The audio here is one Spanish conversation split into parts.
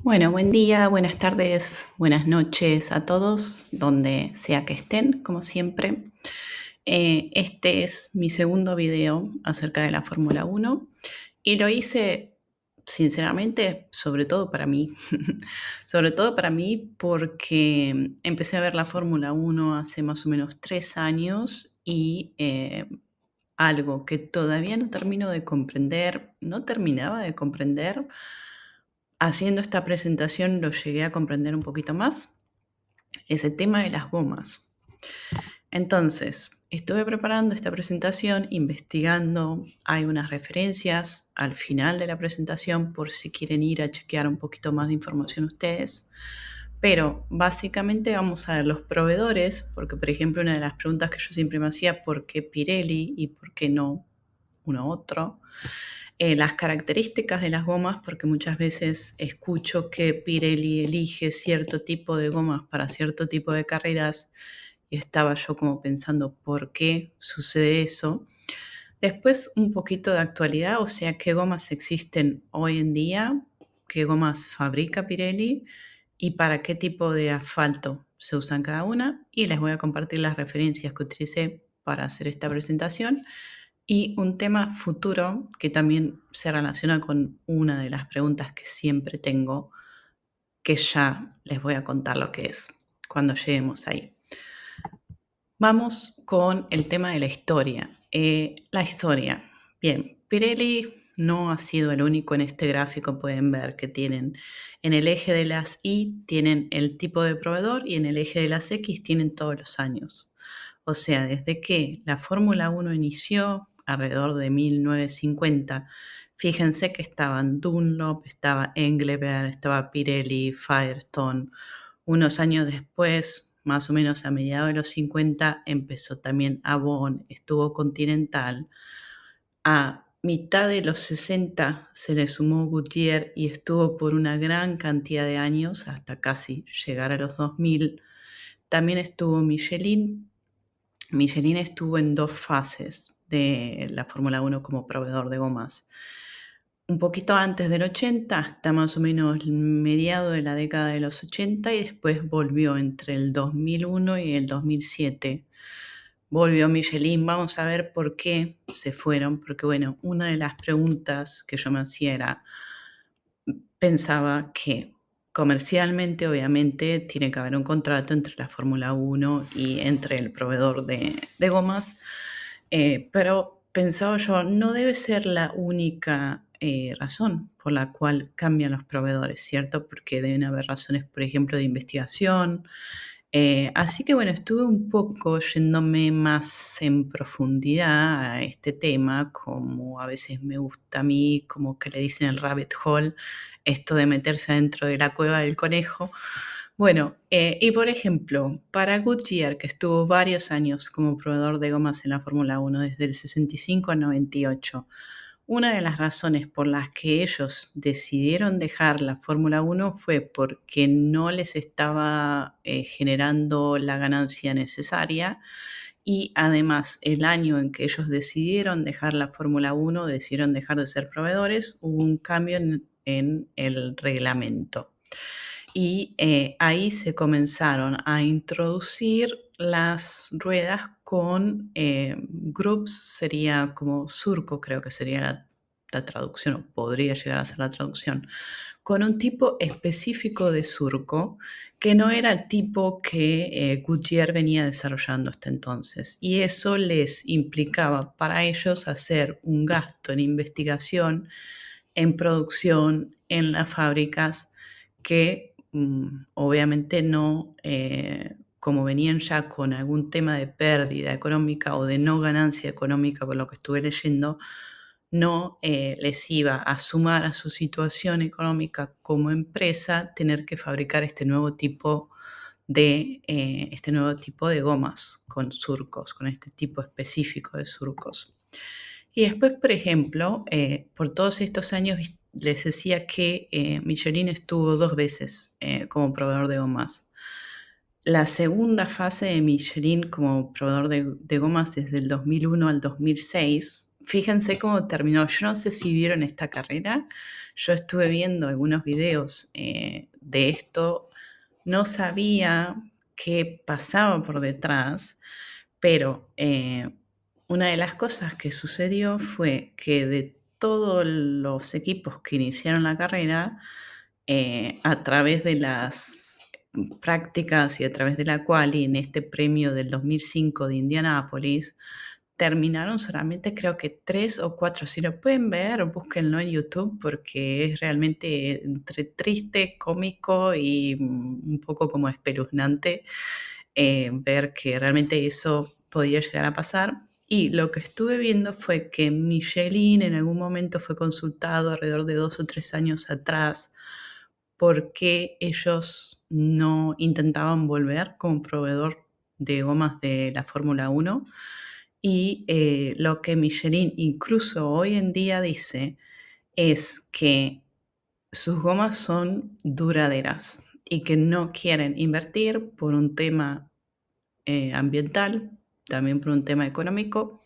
Bueno, buen día, buenas tardes, buenas noches a todos, donde sea que estén, como siempre. Este es mi segundo video acerca de la Fórmula Uno y lo hice, sinceramente, sobre todo para mí. Sobre todo para mí porque empecé a ver la Fórmula Uno hace más o menos 3 años y algo que todavía no termino de comprender, no terminaba de comprender. Haciendo esta presentación lo llegué a comprender un poquito más, es el tema de las gomas. Entonces, estuve preparando esta presentación, investigando, hay unas referencias al final de la presentación por si quieren ir a chequear un poquito más de información ustedes. Pero básicamente vamos a ver los proveedores, porque por ejemplo una de las preguntas que yo siempre me hacía, ¿por qué Pirelli y por qué no uno otro? Las características de las gomas, porque muchas veces escucho que Pirelli elige cierto tipo de gomas para cierto tipo de carreras y estaba yo como pensando por qué sucede eso. Después un poquito de actualidad, o sea, qué gomas existen hoy en día, qué gomas fabrica Pirelli y para qué tipo de asfalto se usan cada una. Y les voy a compartir las referencias que utilicé para hacer esta presentación y un tema futuro que también se relaciona con una de las preguntas que siempre tengo, que ya les voy a contar lo que es cuando lleguemos ahí. Vamos con el tema de la historia. La historia. Bien, Pirelli no ha sido el único en este gráfico, pueden ver que tienen en el eje de las Y tienen el tipo de proveedor y en el eje de las X tienen todos los años. O sea, desde que la Fórmula 1 inició, alrededor de 1950, fíjense que estaban Dunlop, estaba Engelbert, estaba Pirelli, Firestone. Unos años después, más o menos a mediados de los 50, empezó también Avon, estuvo Continental. A mitad de los 60 se le sumó Goodyear y estuvo por una gran cantidad de años, hasta casi llegar a los 2000. También estuvo Michelin. Michelin estuvo en dos fases de la Fórmula 1 como proveedor de gomas. Un poquito antes del 80, hasta más o menos mediado de la década de los 80 y después volvió entre el 2001 y el 2007. Volvió Michelin, vamos a ver por qué se fueron, porque bueno, una de las preguntas que yo me hacía era, pensaba que comercialmente, obviamente, tiene que haber un contrato entre la Fórmula 1 y entre el proveedor de gomas, pero pensaba yo, no debe ser la única razón por la cual cambian los proveedores, ¿cierto? Porque deben haber razones, por ejemplo, de investigación. Así que bueno, estuve un poco yéndome más en profundidad a este tema, como a veces me gusta a mí, como que le dicen el rabbit hole, esto de meterse adentro de la cueva del conejo. Bueno, y por ejemplo, para Goodyear, que estuvo varios años como proveedor de gomas en la Fórmula 1, desde el 65 al 98, una de las razones por las que ellos decidieron dejar la Fórmula 1 fue porque no les estaba generando la ganancia necesaria y además el año en que ellos decidieron dejar la Fórmula 1, decidieron dejar de ser proveedores, hubo un cambio en el reglamento. Y ahí se comenzaron a introducir las ruedas con groups, sería como surco, creo que sería la traducción, o podría llegar a ser la traducción, con un tipo específico de surco que no era el tipo que Goodyear venía desarrollando hasta entonces. Y eso les implicaba para ellos hacer un gasto en investigación, en producción, en las fábricas, que obviamente no, como venían ya con algún tema de pérdida económica o de no ganancia económica, por lo que estuve leyendo, no les iba a sumar a su situación económica como empresa tener que fabricar este nuevo tipo de gomas con surcos, con este tipo específico de surcos. Y después, por ejemplo, por todos estos años les decía que Michelin estuvo 2 veces como proveedor de gomas. La segunda fase de Michelin como proveedor de gomas desde el 2001 al 2006 fíjense cómo terminó. Yo no sé si vieron esta carrera. Yo estuve viendo algunos videos de esto. No sabía qué pasaba por detrás, pero una de las cosas que sucedió fue que de todos los equipos que iniciaron la carrera, a través de las prácticas y a través de la quali en este premio del 2005 de Indianápolis, terminaron solamente creo que 3 o 4. Si lo pueden ver, búsquenlo en YouTube porque es realmente entre triste, cómico y un poco como espeluznante ver que realmente eso podía llegar a pasar. Y lo que estuve viendo fue que Michelin en algún momento fue consultado alrededor de 2 o 3 años atrás por qué ellos no intentaban volver como proveedor de gomas de la Fórmula 1. Y lo que Michelin incluso hoy en día dice es que sus gomas son duraderas y que no quieren invertir por un tema ambiental, también por un tema económico,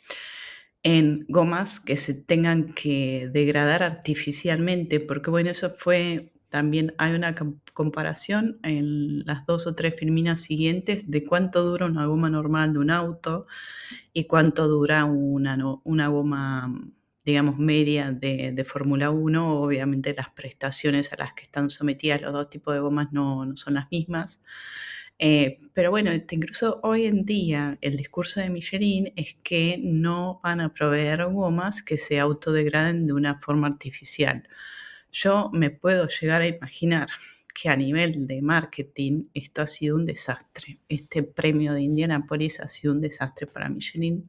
en gomas que se tengan que degradar artificialmente, porque bueno, eso fue también, hay una comparación en las 2 o 3 filminas siguientes de cuánto dura una goma normal de un auto y cuánto dura una goma, digamos, media de Fórmula 1. Obviamente las prestaciones a las que están sometidas los dos tipos de gomas no son las mismas. Pero bueno, incluso hoy en día el discurso de Michelin es que no van a proveer gomas que se autodegraden de una forma artificial. Yo me puedo llegar a imaginar que a nivel de marketing esto ha sido un desastre. Este premio de Indianapolis ha sido un desastre para Michelin.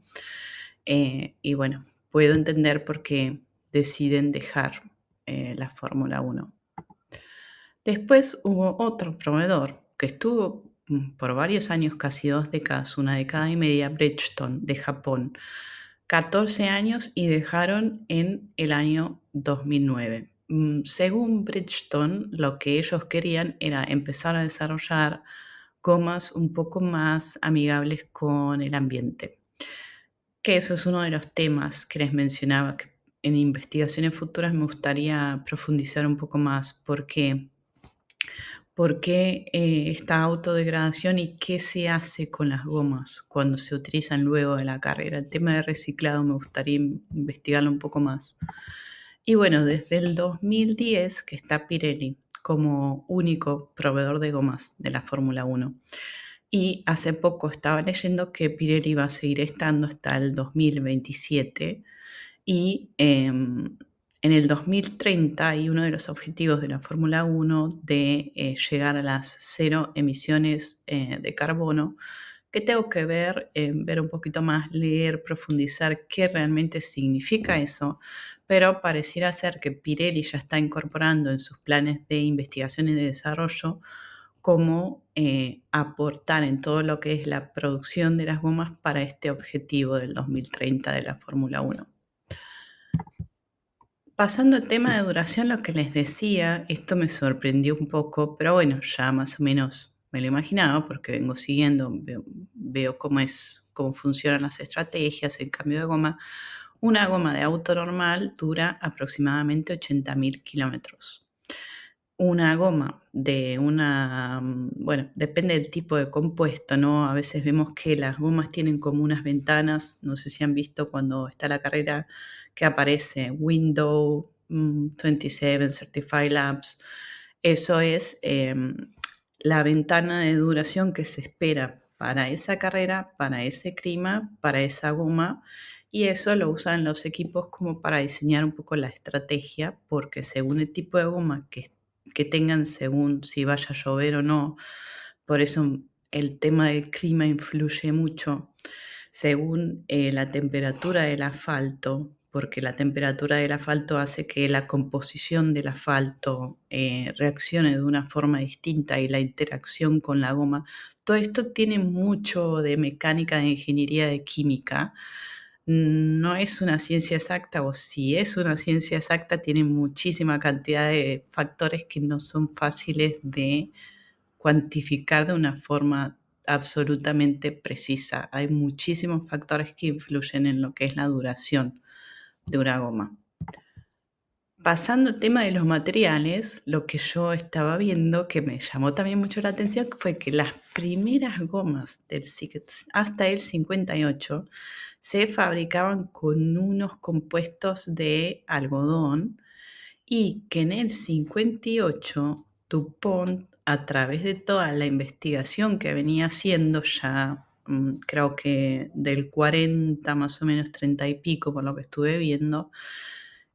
Y bueno, puedo entender por qué deciden dejar la Fórmula 1. Después hubo otro proveedor que estuvo por varios años, casi 2 décadas, 1 década y media, Bridgestone de Japón. 14 años y dejaron en el año 2009. Según Bridgestone, lo que ellos querían era empezar a desarrollar gomas un poco más amigables con el ambiente. Que eso es uno de los temas que les mencionaba, que en investigaciones futuras me gustaría profundizar un poco más. ¿Por qué esta autodegradación y qué se hace con las gomas cuando se utilizan luego de la carrera? El tema de reciclado me gustaría investigarlo un poco más. Y bueno, desde el 2010 que está Pirelli como único proveedor de gomas de la Fórmula 1. Y hace poco estaba leyendo que Pirelli va a seguir estando hasta el 2027 y en el 2030 hay uno de los objetivos de la Fórmula 1 de llegar a las 0 emisiones de carbono, que tengo que ver un poquito más, leer, profundizar qué realmente significa eso, pero pareciera ser que Pirelli ya está incorporando en sus planes de investigación y de desarrollo cómo aportar en todo lo que es la producción de las gomas para este objetivo del 2030 de la Fórmula 1. Pasando al tema de duración, lo que les decía, esto me sorprendió un poco, pero bueno, ya más o menos me lo imaginaba porque vengo siguiendo, veo cómo funcionan las estrategias, el cambio de goma. Una goma de auto normal dura aproximadamente 80.000 kilómetros. Una goma bueno, depende del tipo de compuesto, ¿no? A veces vemos que las gomas tienen como unas ventanas, no sé si han visto cuando está la carrera que aparece Window 27, Certified Labs. Eso es la ventana de duración que se espera para esa carrera, para ese clima, para esa goma. Y eso lo usan los equipos como para diseñar un poco la estrategia, porque según el tipo de goma que tengan, según si vaya a llover o no, por eso el tema del clima influye mucho, según la temperatura del asfalto, porque la temperatura del asfalto hace que la composición del asfalto reaccione de una forma distinta y la interacción con la goma. Todo esto tiene mucho de mecánica, de ingeniería, de química. No es una ciencia exacta, o si es una ciencia exacta, tiene muchísima cantidad de factores que no son fáciles de cuantificar de una forma absolutamente precisa. Hay muchísimos factores que influyen en lo que es la duración de una goma. Pasando el tema de los materiales, lo que yo estaba viendo que me llamó también mucho la atención fue que las primeras gomas hasta el 58 se fabricaban con unos compuestos de algodón y que en el 58 DuPont, a través de toda la investigación que venía haciendo ya, creo que del 40 más o menos 30 y pico por lo que estuve viendo,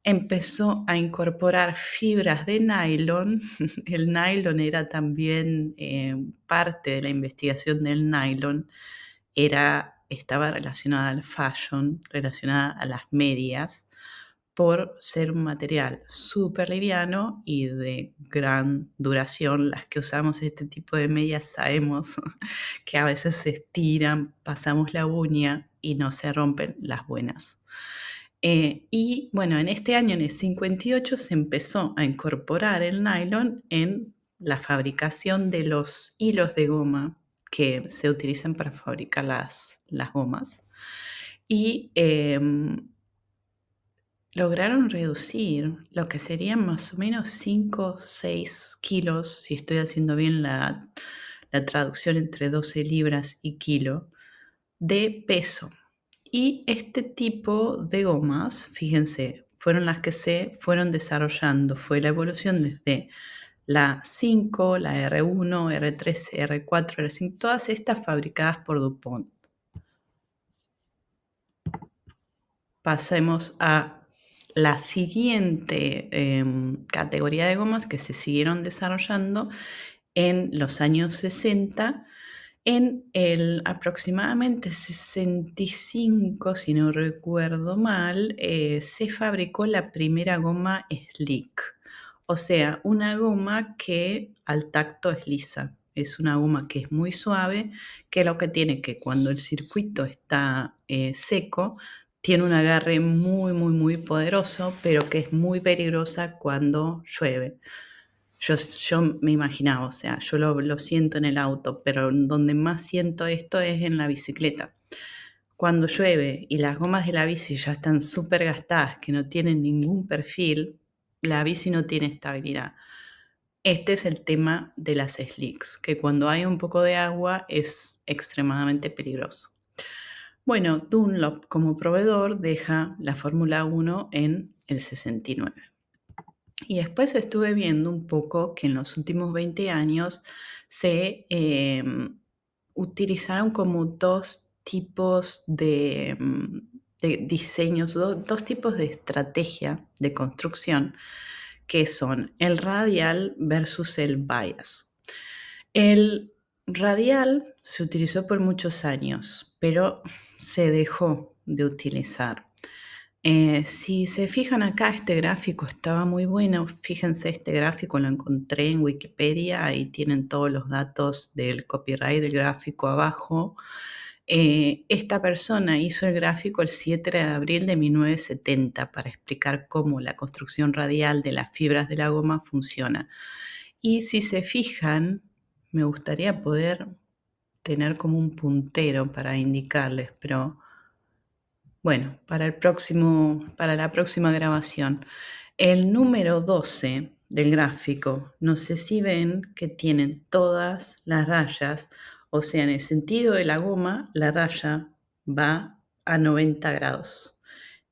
empezó a incorporar fibras de nylon. El nylon era también parte de la investigación del nylon, estaba relacionada al fashion, relacionada a las medias, por ser un material súper liviano y de gran duración. Las que usamos este tipo de medias sabemos que a veces se estiran, pasamos la uña y no se rompen las buenas. Y bueno, en este año, en el 58, se empezó a incorporar el nylon en la fabricación de los hilos de goma que se utilizan para fabricar las gomas. Y lograron reducir lo que serían más o menos 5 o 6 kilos, si estoy haciendo bien la traducción entre 12 libras y kilo, de peso. Y este tipo de gomas, fíjense, fueron las que se fueron desarrollando. Fue la evolución desde la 5, la R1, R3, R4, R5, todas estas fabricadas por DuPont. Pasemos a la siguiente categoría de gomas que se siguieron desarrollando en los años 60. En el aproximadamente 65, si no recuerdo mal, se fabricó la primera goma slick, o sea, una goma que al tacto es lisa. Es una goma que es muy suave, que lo que tiene que cuando el circuito está seco, tiene un agarre muy, muy, muy poderoso, pero que es muy peligrosa cuando llueve. Yo me imaginaba, o sea, yo lo siento en el auto, pero donde más siento esto es en la bicicleta. Cuando llueve y las gomas de la bici ya están súper gastadas, que no tienen ningún perfil, la bici no tiene estabilidad. Este es el tema de las slicks, que cuando hay un poco de agua es extremadamente peligroso. Bueno, Dunlop como proveedor deja la Fórmula 1 en el 69. Y después estuve viendo un poco que en los últimos 20 años se utilizaron como dos tipos de diseños, dos tipos de estrategia de construcción, que son el radial versus el bias. El radial se utilizó por muchos años, pero se dejó de utilizar. Si se fijan acá, este gráfico estaba muy bueno. Fíjense, este gráfico lo encontré en Wikipedia. Ahí tienen todos los datos del copyright del gráfico abajo. Esta persona hizo el gráfico el 7 de abril de 1970 para explicar cómo la construcción radial de las fibras de la goma funciona. Y si se fijan, me gustaría poder tener como un puntero para indicarles, pero bueno, para la próxima grabación. El número 12 del gráfico, no sé si ven que tienen todas las rayas, o sea, en el sentido de la goma, la raya va a 90 grados.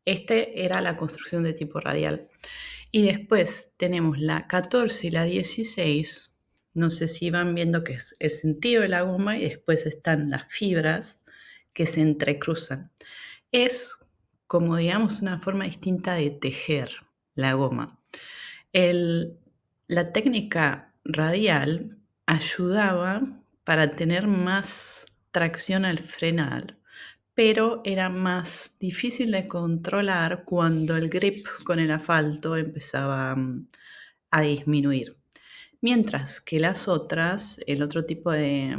Este era la construcción de tipo radial. Y después tenemos la 14 y la 16. No sé si van viendo que es el sentido de la goma y después están las fibras que se entrecruzan. Es como, digamos, una forma distinta de tejer la goma. La técnica radial ayudaba para tener más tracción al frenar, pero era más difícil de controlar cuando el grip con el asfalto empezaba a disminuir. Mientras que las otras, el otro tipo de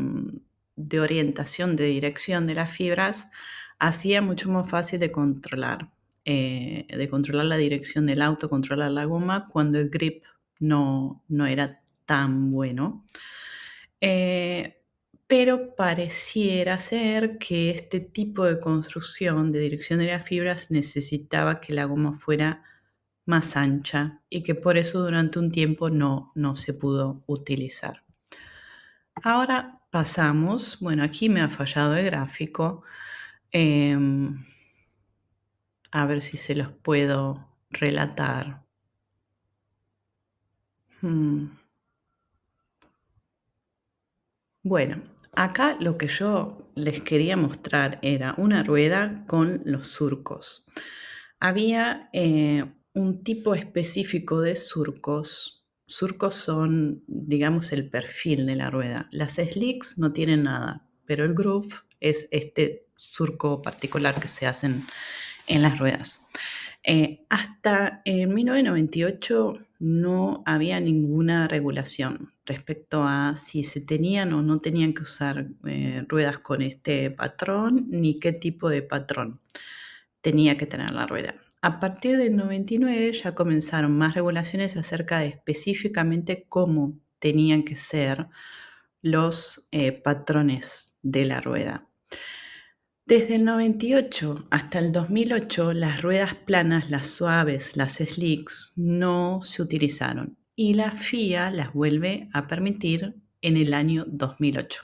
orientación, de dirección de las fibras, hacía mucho más fácil de controlar la dirección del auto, controlar la goma, cuando el grip no era tan bueno. pero pareciera ser que este tipo de construcción de dirección de las fibras necesitaba que la goma fuera más ancha y que por eso durante un tiempo no se pudo utilizar. Ahora pasamos, bueno, aquí me ha fallado el gráfico, a ver si se los puedo relatar. Mm. Bueno, acá lo que yo les quería mostrar era una rueda con los surcos. Había un tipo específico de surcos. Surcos son, digamos, el perfil de la rueda. Las slicks no tienen nada, pero el groove es este surco particular que se hacen en las ruedas. Hasta en 1998 no había ninguna regulación respecto a si se tenían o no tenían que usar ruedas con este patrón ni qué tipo de patrón tenía que tener la rueda. A partir del 99 ya comenzaron más regulaciones acerca de específicamente cómo tenían que ser los patrones de la rueda. Desde el 98 hasta el 2008, las ruedas planas, las suaves, las slicks, no se utilizaron y la FIA las vuelve a permitir en el año 2008.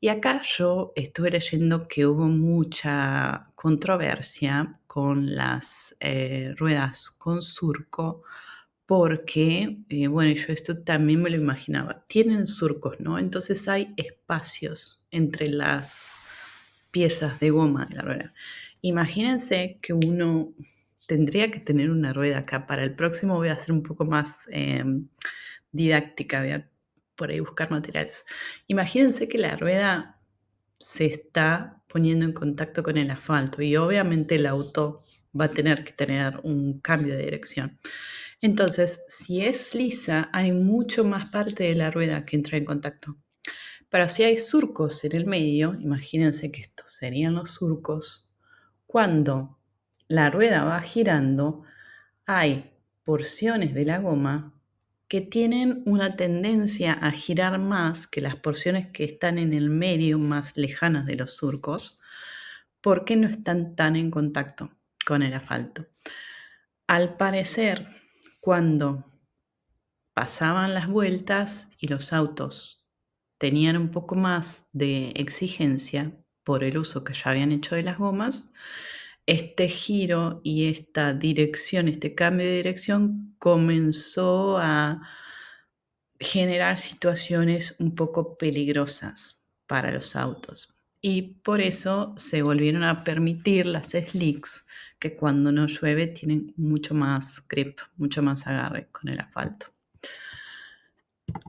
Y acá yo estuve leyendo que hubo mucha controversia con las ruedas con surco porque, bueno, yo esto también me lo imaginaba, tienen surcos, ¿no? Entonces hay espacios entre las piezas de goma de la rueda. Imagínense que uno tendría que tener una rueda acá. Para el próximo voy a hacer un poco más didáctica, voy a por ahí buscar materiales. Imagínense que la rueda se está poniendo en contacto con el asfalto y obviamente el auto va a tener que tener un cambio de dirección. Entonces, si es lisa, hay mucho más parte de la rueda que entra en contacto. Pero si hay surcos en el medio, imagínense que estos serían los surcos, cuando la rueda va girando, hay porciones de la goma que tienen una tendencia a girar más que las porciones que están en el medio más lejanas de los surcos, porque no están tan en contacto con el asfalto. Al parecer, cuando pasaban las vueltas y los autos tenían un poco más de exigencia por el uso que ya habían hecho de las gomas, este giro y esta dirección, este cambio de dirección comenzó a generar situaciones un poco peligrosas para los autos. Y por eso se volvieron a permitir las slicks, que cuando no llueve tienen mucho más grip, mucho más agarre con el asfalto.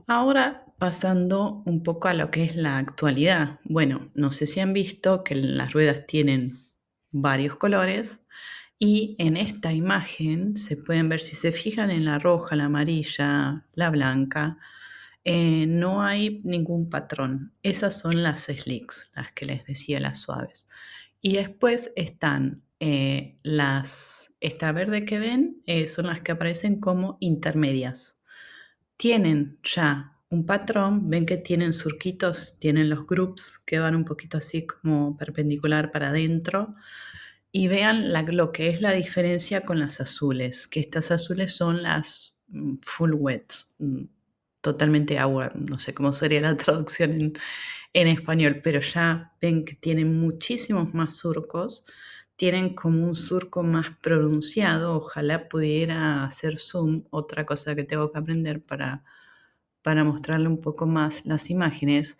Ahora pasando un poco a lo que es la actualidad. Bueno, no sé si han visto que las ruedas tienen varios colores y en esta imagen se pueden ver, si se fijan en la roja, la amarilla, la blanca, no hay ningún patrón. Esas son las slicks, las que les decía, las suaves. Y después están esta verde que ven, son las que aparecen como intermedias. Tienen ya un patrón, ven que tienen surquitos, tienen los groups que van un poquito así como perpendicular para adentro. Y vean lo que es la diferencia con las azules, que estas azules son las full wet, totalmente agua, no sé cómo sería la traducción en español, pero ya ven que tienen muchísimos más surcos, tienen como un surco más pronunciado, ojalá pudiera hacer zoom, otra cosa que tengo que aprender para mostrarle un poco más las imágenes.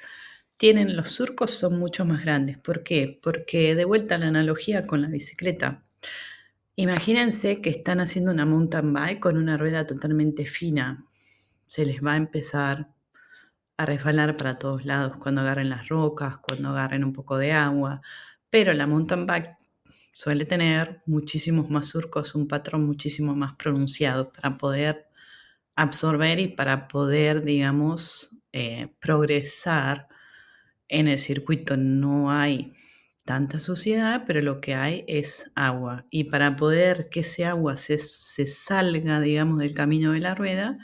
Los surcos son mucho más grandes. ¿Por qué? Porque de vuelta la analogía con la bicicleta. Imagínense que están haciendo una mountain bike con una rueda totalmente fina. Se les va a empezar a resbalar para todos lados cuando agarren las rocas, cuando agarren un poco de agua. Pero la mountain bike suele tener muchísimos más surcos, un patrón muchísimo más pronunciado para poder absorber y para poder, digamos, progresar en el circuito. No hay tanta suciedad, pero lo que hay es agua. Y para poder que ese agua se salga, digamos, del camino de la rueda,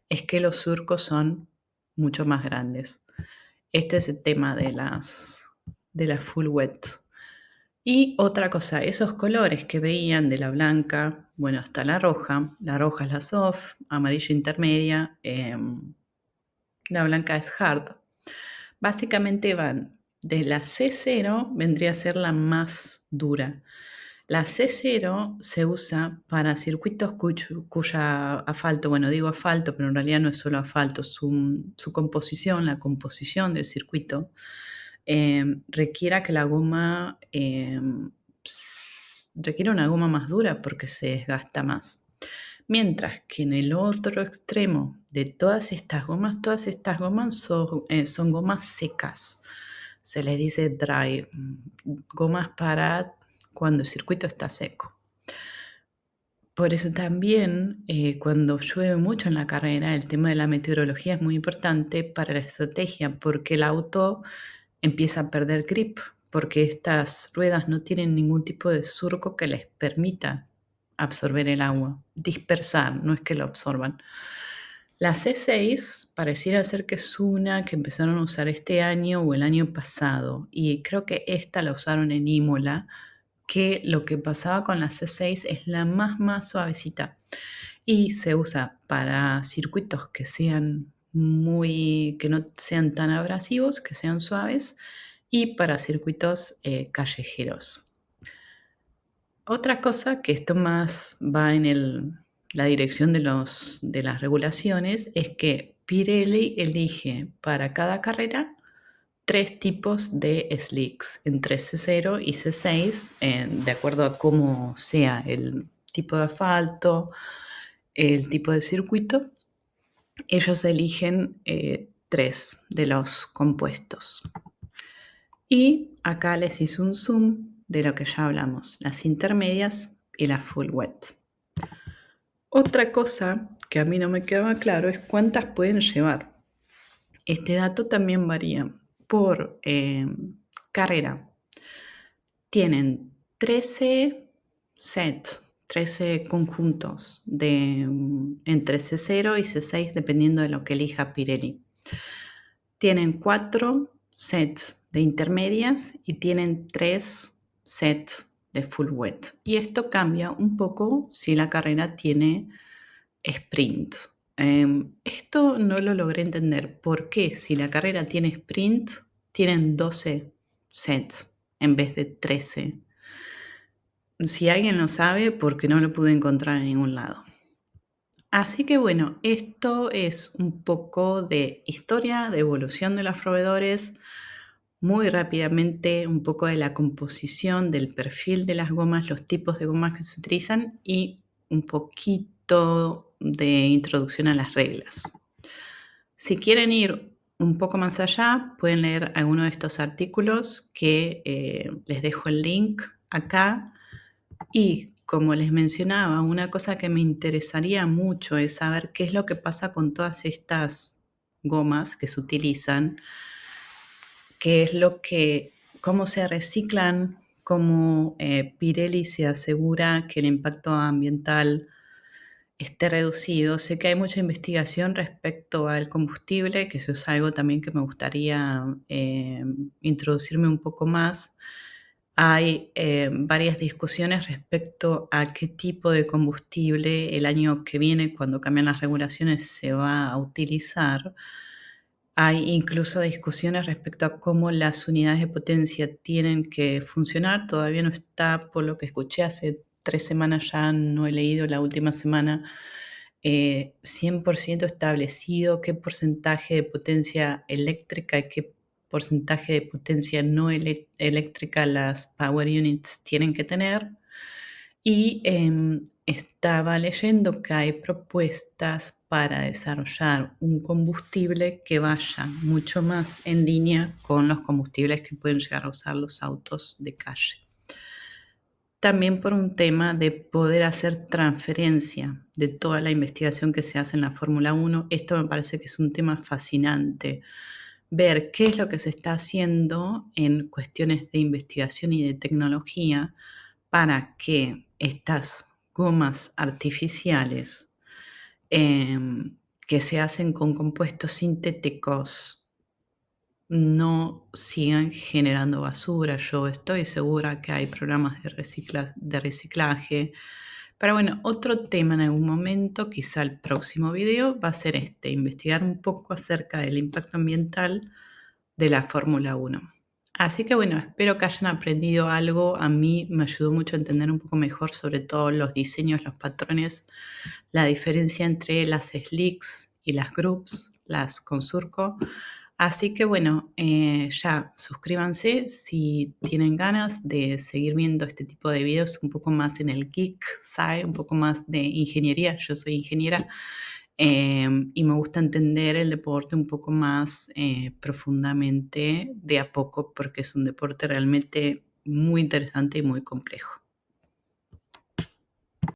es que los surcos son mucho más grandes. Este es el tema de las full wet. Y otra cosa, esos colores que veían de la blanca, bueno, hasta la roja es la soft, amarilla intermedia, la blanca es hard. Básicamente van de la C0, vendría a ser la más dura. La C0 se usa para circuitos cuya asfalto, bueno, digo asfalto, pero en realidad no es solo asfalto, su composición, la composición del circuito, requiera que la goma requiere una goma más dura porque se desgasta más. Mientras que en el otro extremo de todas estas gomas son gomas secas. Se les dice dry, gomas para cuando el circuito está seco. Por eso también cuando llueve mucho en la carrera, el tema de la meteorología es muy importante para la estrategia, porque el auto empieza a perder grip, porque estas ruedas no tienen ningún tipo de surco que les permita absorber el agua, dispersar, no es que lo absorban. La C6 pareciera ser que es una que empezaron a usar este año o el año pasado, y creo que esta la usaron en Imola, que lo que pasaba con la C6 es la más suavecita y se usa para circuitos que sean que no sean tan abrasivos, que sean suaves, y para circuitos callejeros. Otra cosa que esto más va en la dirección de las regulaciones es que Pirelli elige para cada carrera 3 tipos de slicks, entre C0 y C6, de acuerdo a cómo sea el tipo de asfalto, el tipo de circuito. Ellos eligen 3 de los compuestos. Y acá les hice un zoom de lo que ya hablamos, las intermedias y la full wet. Otra cosa que a mí no me quedaba claro es cuántas pueden llevar. Este dato también varía por carrera. Tienen 13 sets, 13 conjuntos entre C0 y C6 dependiendo de lo que elija Pirelli. Tienen 4 sets de intermedias y tienen 3 sets de full wet. Y esto cambia un poco si la carrera tiene sprint. Esto no lo logré entender. ¿Por qué si la carrera tiene sprint tienen 12 sets en vez de 13? Si alguien lo sabe, porque no lo pude encontrar en ningún lado. Así que bueno, esto es un poco de historia, de evolución de los proveedores, muy rápidamente un poco de la composición, del perfil de las gomas, los tipos de gomas que se utilizan y un poquito de introducción a las reglas. Si quieren ir un poco más allá, pueden leer alguno de estos artículos que les dejo el link acá. Y como les mencionaba, una cosa que me interesaría mucho es saber qué es lo que pasa con todas estas gomas que se utilizan, cómo se reciclan, cómo Pirelli se asegura que el impacto ambiental esté reducido. Sé que hay mucha investigación respecto al combustible, que eso es algo también que me gustaría introducirme un poco más. Hay varias discusiones respecto a qué tipo de combustible el año que viene, cuando cambian las regulaciones, se va a utilizar. Hay incluso discusiones respecto a cómo las unidades de potencia tienen que funcionar. Todavía no está, por lo que escuché hace 3 semanas, ya no he leído la última semana, 100% establecido qué porcentaje de potencia eléctrica y qué porcentaje de potencia no eléctrica las power units tienen que tener. Y estaba leyendo que hay propuestas para desarrollar un combustible que vaya mucho más en línea con los combustibles que pueden llegar a usar los autos de calle. También por un tema de poder hacer transferencia de toda la investigación que se hace en la Fórmula 1. Esto me parece que es un tema fascinante. Ver qué es lo que se está haciendo en cuestiones de investigación y de tecnología para que estas gomas artificiales que se hacen con compuestos sintéticos no sigan generando basura. Yo estoy segura que hay programas de reciclaje. Pero bueno, otro tema en algún momento, quizá el próximo video, va a ser investigar un poco acerca del impacto ambiental de la Fórmula 1. Así que bueno, espero que hayan aprendido algo. A mí me ayudó mucho a entender un poco mejor sobre todo los diseños, los patrones, la diferencia entre las slicks y las groups, las con surco. Así que bueno, ya suscríbanse si tienen ganas de seguir viendo este tipo de videos un poco más en el geek side, un poco más de ingeniería. Yo soy ingeniera y me gusta entender el deporte un poco más profundamente de a poco porque es un deporte realmente muy interesante y muy complejo.